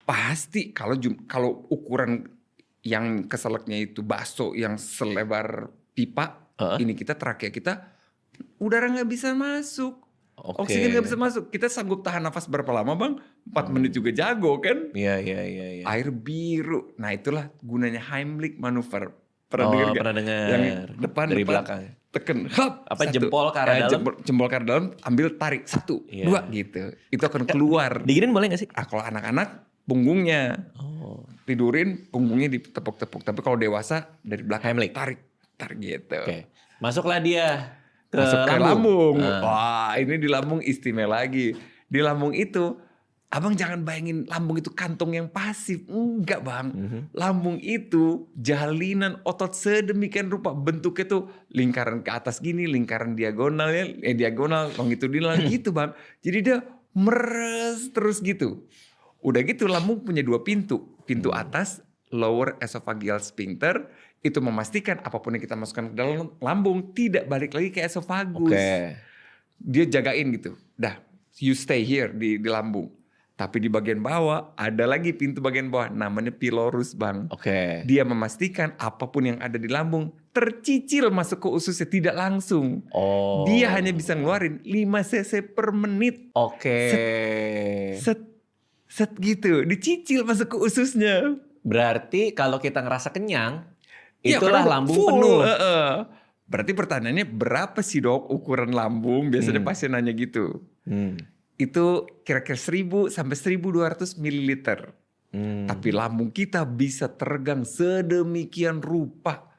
Pasti kalau ukuran yang keselaknya itu bakso yang selebar pipa, ini kita trakea kita udara nggak bisa masuk, oksigen nggak bisa masuk. Kita sanggup tahan nafas berapa lama bang? 4 menit juga jago kan? Iya. Air biru, nah itulah gunanya Heimlich manuver. Pernah dengar gak? Pernah dengar. Yang depan dari belakang. Tekan, hap, Apa, satu. jempol ke arah dalam? Jempol ke arah dalam, ambil tarik 1, 2 gitu. Itu akan keluar. Diginin boleh gak sih? Kalau anak-anak punggungnya, tidurin punggungnya ditepuk-tepuk. Tapi kalau dewasa dari belakang Heimlich. tarik gitu. Oke. Masuklah dia ke Masuk ke lambung. Nah. Wah, ini di lambung istimewa lagi. Di lambung itu, abang jangan bayangin lambung itu kantong yang pasif. Enggak bang. Lambung itu jalinan otot sedemikian rupa. Bentuknya tuh lingkaran ke atas gini, lingkaran diagonalnya, diagonal, longitudinal gitu bang. Jadi dia meres terus gitu. Udah gitu lambung punya 2 pintu. Pintu atas, lower esophageal sphincter. Itu memastikan apapun yang kita masukkan ke dalam lambung tidak balik lagi ke esofagus. Dia jagain gitu. Dah, you stay here di lambung. Tapi di bagian bawah ada lagi pintu bagian bawah namanya pylorus bang. Dia memastikan apapun yang ada di lambung tercicil masuk ke ususnya tidak langsung. Dia hanya bisa ngeluarin 5 cc per menit. Set gitu, dicicil masuk ke ususnya. Berarti kalau kita ngerasa kenyang, itulah ya, lambung full, penuh. Berarti pertanyaannya berapa sih dok ukuran lambung? Biasanya pasien nanya gitu. Itu kira-kira 1000 sampai 1200 mililiter. Tapi lambung kita bisa teregang sedemikian rupa.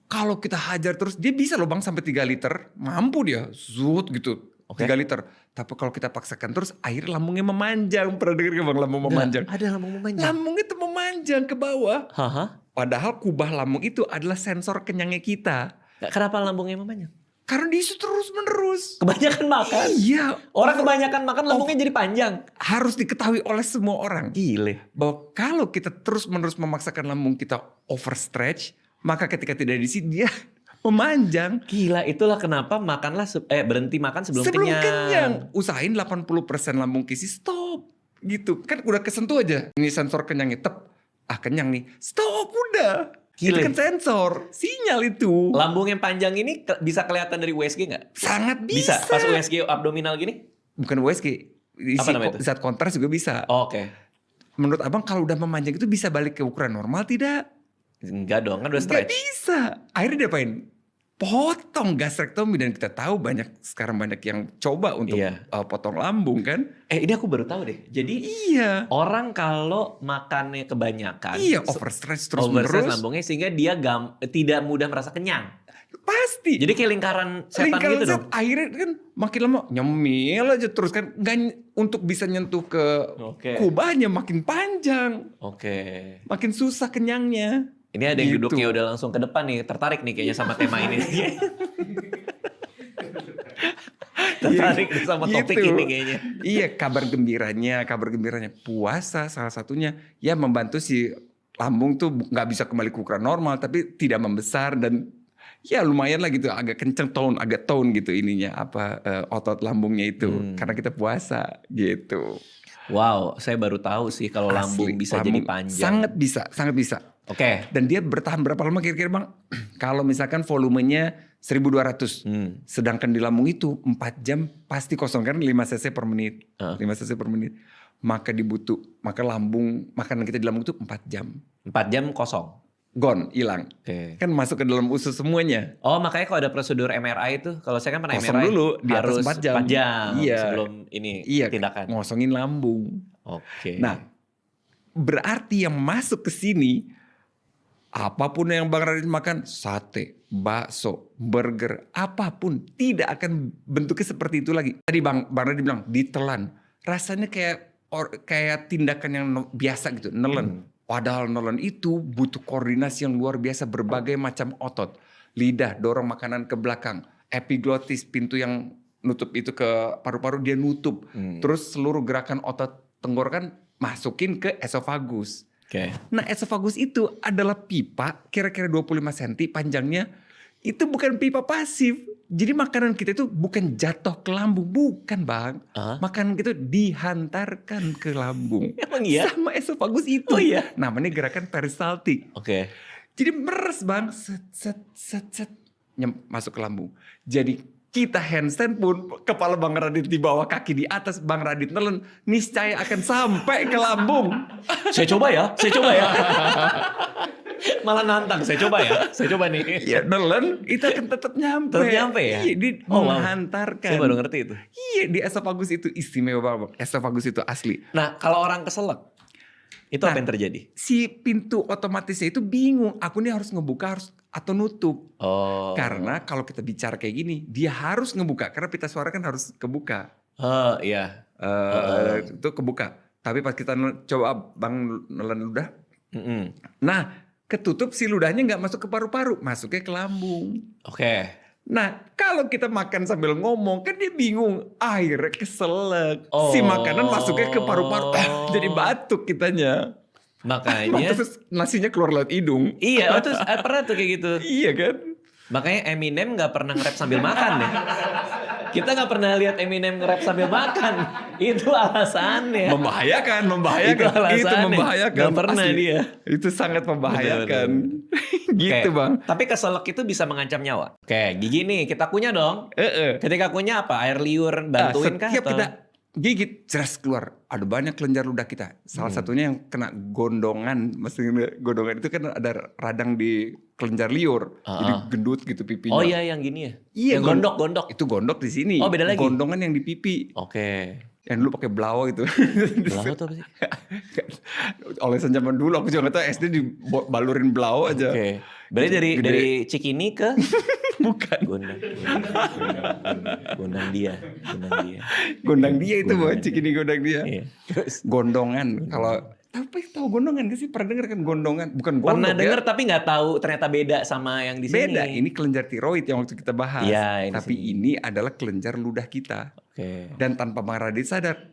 Kalau kita hajar terus, dia bisa loh bang sampai 3 liter. Mampu dia, zut gitu. 3 liter. Tapi kalau kita paksakan terus, akhirnya lambungnya memanjang. Pernah dengar gak bang lambung memanjang? Ada lambung memanjang? Lambung itu memanjang ke bawah. Padahal kubah lambung itu adalah sensor kenyangnya kita. Kenapa lambungnya memanjang? Karena diisi terus menerus. Kebanyakan makan? Iya. Orang kebanyakan makan lambungnya jadi panjang? Harus diketahui oleh semua orang. Gile. Bahwa kalau kita terus menerus memaksakan lambung kita overstretch, maka ketika tidak diisi dia memanjang. Gila, itulah kenapa berhenti makan sebelum kenyang. Usahain 80% lambung kisi stop. Gitu. Kan udah kesentuh aja. Ini sensor kenyangnya kenyang nih. Stop udah. Gile. Itu kan sensor. Sinyal itu. Lambung yang panjang ini bisa kelihatan dari USG gak? Sangat bisa. Pas USG abdominal gini? Bukan USG. Apa namanya itu? Zat kontras juga bisa. Menurut abang kalau udah memanjang itu bisa balik ke ukuran normal tidak? Enggak dong, kan udah stretch. Enggak bisa. Akhirnya diapain? Potong gastrektomi. Dan kita tahu sekarang banyak yang coba untuk potong lambung kan. Ini aku baru tahu deh. Jadi orang kalau makannya kebanyakan. Overstretch terus menerus. Lambungnya sehingga dia tidak mudah merasa kenyang. Pasti. Jadi kayak lingkaran setan gitu dong. Akhirnya kan makin lama nyemil aja terus kan. Untuk bisa nyentuh ke kubahnya makin panjang. Makin susah kenyangnya. Ini ada yang duduknya udah langsung ke depan nih. Tertarik nih kayaknya sama tema ini. Tertarik sama topik ini kayaknya. Iya, kabar gembiranya puasa salah satunya ya membantu si lambung tuh gak bisa kembali ke ukuran normal. Tapi tidak membesar dan ya lumayan lah gitu. Agak kenceng agak tone gitu ininya. Otot lambungnya itu. Karena kita puasa gitu. Wow, saya baru tahu sih kalau lambung bisa jadi panjang. Sangat bisa. Dan dia bertahan berapa lama kira-kira bang? Kalau misalkan volumenya 1200. Sedangkan di lambung itu 4 jam pasti kosong. Kan 5 cc per menit. 5 cc per menit. Maka lambung, makanan kita di lambung itu 4 jam. 4 jam kosong? Gone, hilang. Kan masuk ke dalam usus semuanya. Makanya kalau ada prosedur MRI itu. Kalau saya kan pernah kosong MRI. dulu, di atas harus 4 jam. 4 jam sebelum ini tindakan. Ngosongin lambung. Nah, berarti yang masuk ke sini, apapun yang Bang Radit makan, sate, bakso, burger, apapun tidak akan bentuknya seperti itu lagi. Tadi Bang Radit bilang ditelan, rasanya kayak tindakan yang biasa gitu, nelen. Padahal nelen itu butuh koordinasi yang luar biasa, berbagai macam otot, lidah dorong makanan ke belakang, epiglotis pintu yang nutup itu ke paru-paru dia nutup, terus seluruh gerakan otot tenggorokan masukin ke esofagus. Nah esofagus itu adalah pipa kira-kira 25 cm panjangnya. Itu bukan pipa pasif. Jadi makanan kita itu bukan jatuh ke lambung, bukan Bang. Makanan kita dihantarkan ke lambung. Emang iya? Sama esofagus itu. Oh iya? Namanya gerakan peristaltik. Oke. Jadi meres Bang, set, masuk ke lambung. Jadi kita handstand pun kepala Bang Radit di bawah, kaki di atas, Bang Radit nelen, niscaya akan sampai ke lambung. Saya coba ya. Malah nantang, saya coba nih. Ya nelen itu akan tetap nyampe. Tetap nyampe ya? Iya, dia menghantarkan. Saya baru ngerti itu. Iya, di esofagus itu istimewa banget. Esofagus itu asli. Nah, kalau orang keselak, itu apa yang terjadi? Si pintu otomatisnya itu bingung. Aku nih harus ngebuka atau nutup. Oh. Karena kalau kita bicara kayak gini, dia harus ngebuka. Karena pita suara kan harus kebuka. Iya. Itu kebuka. Tapi pas kita coba Bang nelen ludah. Nah, ketutup si ludahnya nggak masuk ke paru-paru, masuknya ke lambung. Oke. Nah, kalau kita makan sambil ngomong, kan dia bingung. Akhirnya keselak. Si makanan masuknya ke paru-paru. Jadi batuk kitanya. Makanya. Terus nasinya keluar lewat hidung. Iya, terus pernah tuh kayak gitu. Iya kan? Makanya Eminem gak pernah nge-rap sambil makan ya. Kita gak pernah lihat Eminem nge-rap sambil makan. Itu alasannya. Membahayakan. Itu alasannya. Itu membahayakan. Gak pernah asli. dia. Itu sangat membahayakan. Gitu Oke. Bang. Tapi keselak itu bisa mengancam nyawa. Oke, gigi nih kita kunyah dong. Ketika kunyah apa? Air liur bantuin kah? Setiap atau? kita gigit, jelas keluar. Ada banyak kelenjar ludah kita. Salah satunya yang kena gondongan. Maksudnya gondongan itu kan ada radang di kelenjar liur. Jadi gendut gitu pipinya. Oh iya yang gini ya? Iya, yang gondok-gondok. Itu gondok di sini. Oh beda lagi? Gondongan yang di pipi. Oke. Yang dulu pakai belawa itu. Belawa tuh apa sih? Olesan zaman dulu aku juga gak tahu, SD dibalurin belawa aja. Oke. Berarti dari Cikini ke Bukan. Gondang dia. Gondang dia itu Bang, Cikini gondang dia. Iya. Terus Gondongan. Kalau tahu gondongan gak sih? Pernah denger kan gondongan? Bukan gondok pernah denger ya. tapi nggak tahu ternyata beda sama yang di sini. Beda, ini kelenjar tiroid yang waktu kita bahas. Iya, Tapi ini adalah kelenjar ludah kita. Oke. Dan tanpa Bang Radit sadar,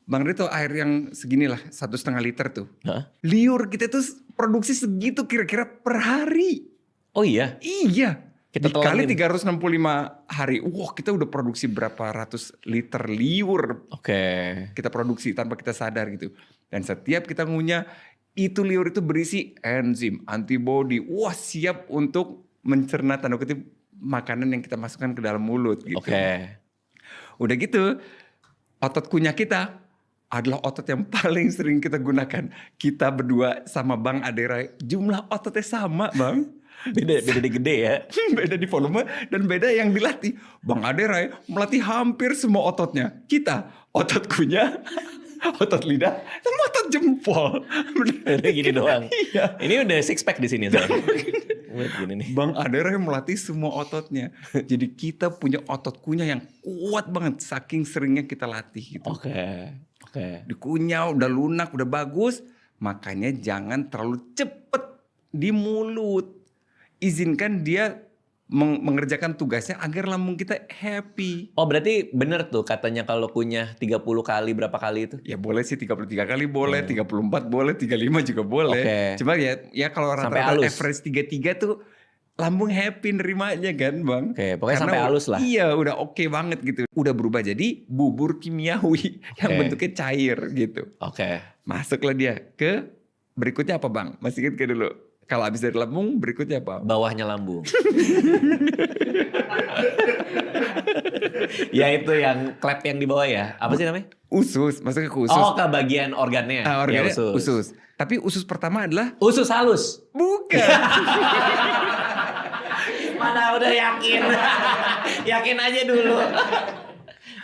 Bang Radit tuh air yang seginilah 1,5 liter tuh. Hah? Liur kita tuh produksi segitu kira-kira per hari. Oh iya. Iya. Kita Dikali telangin. 365 hari. Wah, kita udah produksi berapa ratus liter liur. Oke. Kita produksi tanpa kita sadar gitu. Dan setiap kita ngunyah, itu liur itu berisi enzim, antibodi. Wah, siap untuk mencerna tanda kutip makanan yang kita masukkan ke dalam mulut gitu. Oke. Udah gitu, otot kunyah kita adalah otot yang paling sering kita gunakan. Kita berdua sama Bang Aderai, jumlah ototnya sama Bang. Beda di gede ya. Beda di volume dan beda yang dilatih. Bang Aderai melatih hampir semua ototnya. Kita otot kunyah, otot lidah, sama otot jempol. Beda gini doang. Iya. Ini udah six pack di sini saya. Gini nih. Bang Aderai melatih semua ototnya. Jadi kita punya otot kunyah yang kuat banget saking seringnya kita latih gitu. Oke. Dikunyah udah lunak, udah bagus. Makanya jangan terlalu cepet di mulut. Izinkan dia mengerjakan tugasnya agar lambung kita happy. Oh berarti bener tuh katanya kalau kunyah 30 kali berapa kali itu? Ya boleh sih 33 kali boleh, 34 boleh, 35 juga boleh. Oke. Cuma ya kalau rata-rata average 33 tuh lambung happy nerimanya kan Bang. Oke, pokoknya sampai halus lah. Iya udah oke banget gitu. Udah berubah jadi bubur kimiawi yang bentuknya cair gitu. Oke. Masuklah dia ke berikutnya apa Bang? Masih ingat dulu. Kalau habis dari lambung berikutnya apa? Bawahnya lambung. Ya itu yang klep yang di bawah ya. Apa sih namanya? Usus, masuknya ke usus. Oh ke bagian organnya. Organnya ya, usus. Tapi usus pertama adalah usus halus. bukan. Mana udah yakin. Yakin aja dulu.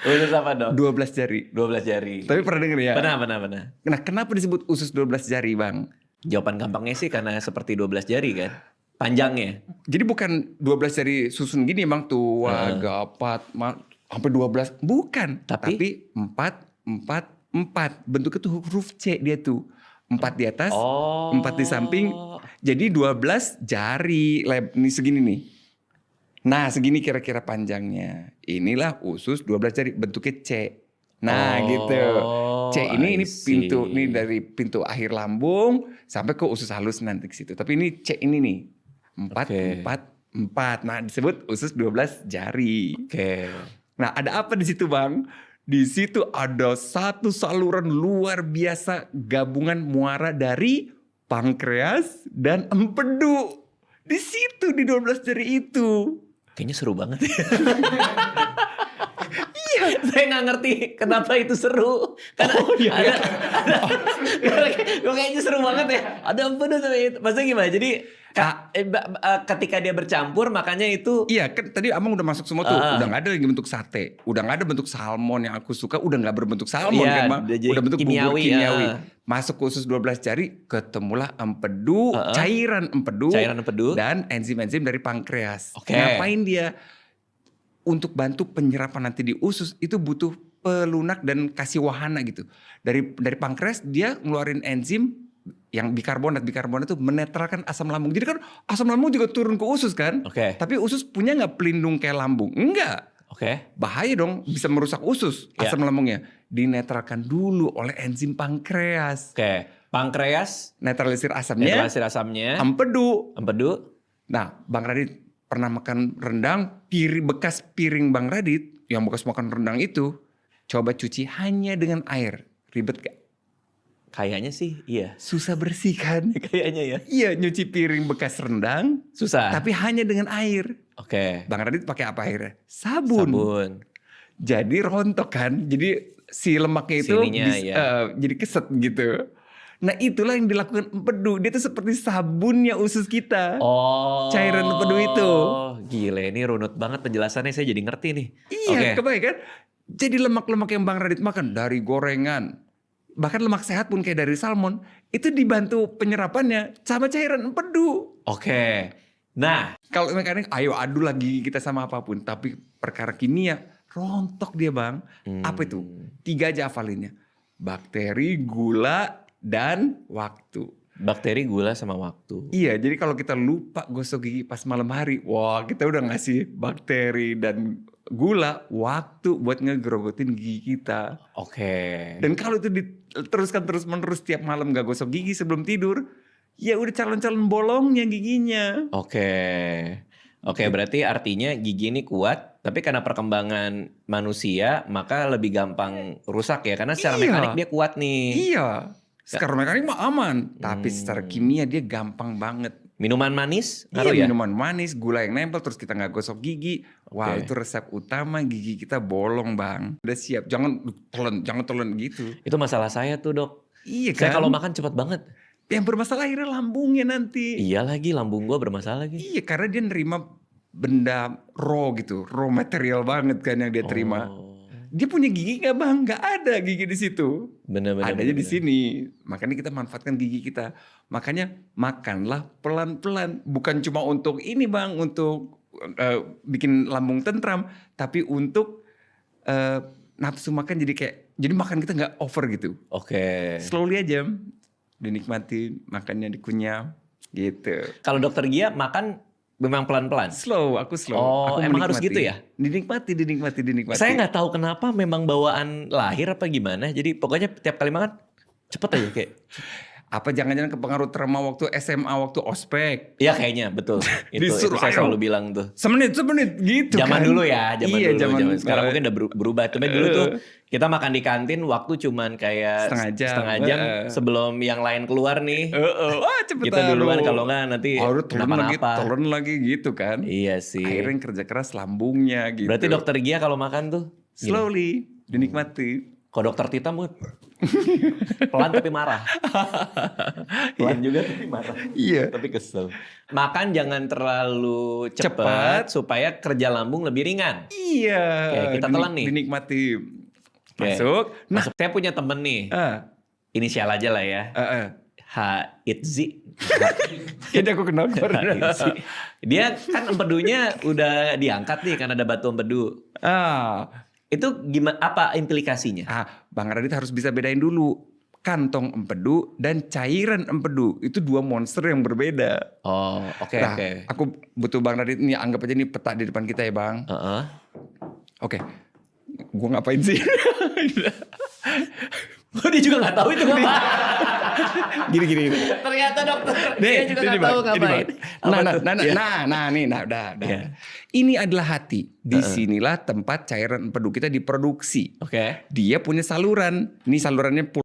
Usus apa dong? 12 jari. 12 jari. Tapi pernah denger ya? Pernah. Nah kenapa disebut usus 12 jari Bang? Jawaban gampangnya sih karena seperti 12 jari kan. Panjangnya. Jadi bukan 12 jari susun gini Bang. Tua, gapat, sampai 12. Bukan. Tapi 4. Bentuknya tuh huruf C dia tuh. 4 di atas, 4 di samping. Jadi 12 jari. Ini segini nih. Nah segini kira-kira panjangnya. Inilah usus 12 jari. Bentuknya C. Nah gitu. C ini pintu ini dari pintu akhir lambung sampai ke usus halus nanti ke situ. Tapi ini C ini nih. 4 4. Nah, disebut usus 12 jari. Oke. Nah, ada apa di situ, Bang? Di situ ada satu saluran luar biasa gabungan muara dari pankreas dan empedu. Di situ di 12 jari itu. Kayaknya seru banget ya. Iya. Saya nggak ngerti kenapa itu seru. Karena ada kayaknya seru banget ya. Ada empedu sama itu. Maksudnya gimana? Jadi ketika dia bercampur makanya itu. Iya kan tadi Amang udah masuk semua tuh. Udah gak ada lagi bentuk sate. Udah gak ada bentuk salmon yang aku suka. Udah gak berbentuk salmon kan Bang. Udah bentuk bubur kimiawi. Masuk ke usus 12 jari. Ketemulah empedu. Cairan empedu. Dan enzim-enzim dari pankreas. Ngapain dia? Untuk bantu penyerapan nanti di usus. Itu butuh pelunak dan kasih wahana gitu. Dari pankreas dia ngeluarin enzim yang bikarbonat itu menetralkan asam lambung. Jadi kan asam lambung juga turun ke usus kan. Tapi usus punya gak pelindung kayak lambung? Enggak. Bahaya dong, bisa merusak usus asam lambungnya. Dinetralkan dulu oleh enzim pankreas. Pankreas netralisir asamnya. Empedu. Nah, Bang Radit pernah makan rendang, bekas piring Bang Radit yang bekas makan rendang itu, coba cuci hanya dengan air. Ribet gak? Kayaknya sih iya. Susah bersih kan? Kayaknya ya. Iya, nyuci piring bekas rendang. Susah. Tapi hanya dengan air. Bang Radit pakai apa airnya? Sabun. Jadi rontok kan? Jadi si lemaknya itu jadi keset gitu. Nah itulah yang dilakukan empedu. Dia tuh seperti sabunnya usus kita. Cairan empedu itu. Gile, ini runut banget penjelasannya. Saya jadi ngerti nih. Iya, kebaik kan? Jadi lemak-lemak yang Bang Radit makan dari gorengan. Bahkan lemak sehat pun kayak dari salmon. Itu dibantu penyerapannya sama cairan empedu. Nah. Kalau mekanik ayo adu lagi kita sama apapun. Tapi perkara kimia rontok dia Bang. Apa itu? 3 aja hafalinnya. Bakteri, gula, dan waktu. Bakteri, gula, sama waktu. Iya, jadi kalau kita lupa gosok gigi pas malam hari, wah kita udah ngasih bakteri dan gula waktu buat ngegrogotin gigi kita. Dan kalau itu diteruskan terus-menerus tiap malam gak gosok gigi sebelum tidur, ya udah calon-calon bolongnya giginya. Berarti artinya gigi ini kuat, tapi karena perkembangan manusia maka lebih gampang rusak ya, karena secara mekanik dia kuat nih. Iya. Secara mekanik mah aman, tapi secara kimia dia gampang banget. Minuman manis ngaruh ya? Minuman manis, gula yang nempel terus kita gak gosok gigi. Wah itu resep utama gigi kita bolong Bang. Udah siap, jangan telan gitu. Itu masalah saya tuh Dok. Iya kan? Saya kalau makan cepat banget. Yang bermasalah akhirnya lambungnya nanti. Iya lagi, lambung gua bermasalah lagi. Iya, karena dia nerima benda raw gitu, raw material banget kan yang dia terima. Dia punya gigi nggak Bang? Nggak ada gigi di situ. Benar-benar. Adanya di sini. Makanya kita manfaatkan gigi kita. Makanya makanlah pelan-pelan. Bukan cuma untuk ini Bang, untuk bikin lambung tentram, tapi untuk nafsu makan jadi makan kita nggak over gitu. Slowly aja, dinikmati, makannya dikunyah gitu. Kalau Dokter Gia makan memang pelan-pelan? Aku slow. Aku emang harus gitu ya? Dinikmati. Saya nggak tahu kenapa, memang bawaan lahir apa gimana. Jadi pokoknya tiap kali makan cepet aja kayak. Apa jangan-jangan kepengaruh trauma waktu SMA, waktu ospek? Iya kayaknya, betul. itu saya selalu bilang tuh. Semenit gitu zaman kan. Dulu ya, zaman dulu. Sekarang mungkin udah berubah. Tapi dulu tuh kita makan di kantin waktu cuman kayak setengah jam sebelum yang lain keluar nih. Cepetan kita duluan kalau nggak nanti kenapa-napa. Telan lagi gitu kan. Iya sih. Akhirnya kerja keras lambungnya gitu. Berarti Dokter Gia kalau makan tuh? Slowly, dinikmati. Kalau Dokter Tita mungkin pelan tapi marah. Pelan juga tapi marah. Iya. Tapi kesel. Makan jangan terlalu cepat supaya kerja lambung lebih ringan. Iya. Kita telan nih. Dinikmati. Masuk. Nah, saya punya temen nih. Inisial aja lah ya. Itzi. Kayaknya aku kenal. Dia kan empedunya udah diangkat nih karena ada batu empedu. Itu gimana? Apa implikasinya? Bang Radit harus bisa bedain dulu kantong empedu dan cairan empedu. Itu 2 monster yang berbeda. Oke. Aku butuh Bang Radit ini, anggap aja ini peta di depan kita ya Bang. Oke. Gua ngapain sih? Dia juga nggak tahu itu apa. Gini. Ternyata dokter dia juga nggak tahu ngapain. Udah. Ini adalah hati. Disinilah tempat cairan empedu kita diproduksi. Oke. Dia punya saluran. Ini salurannya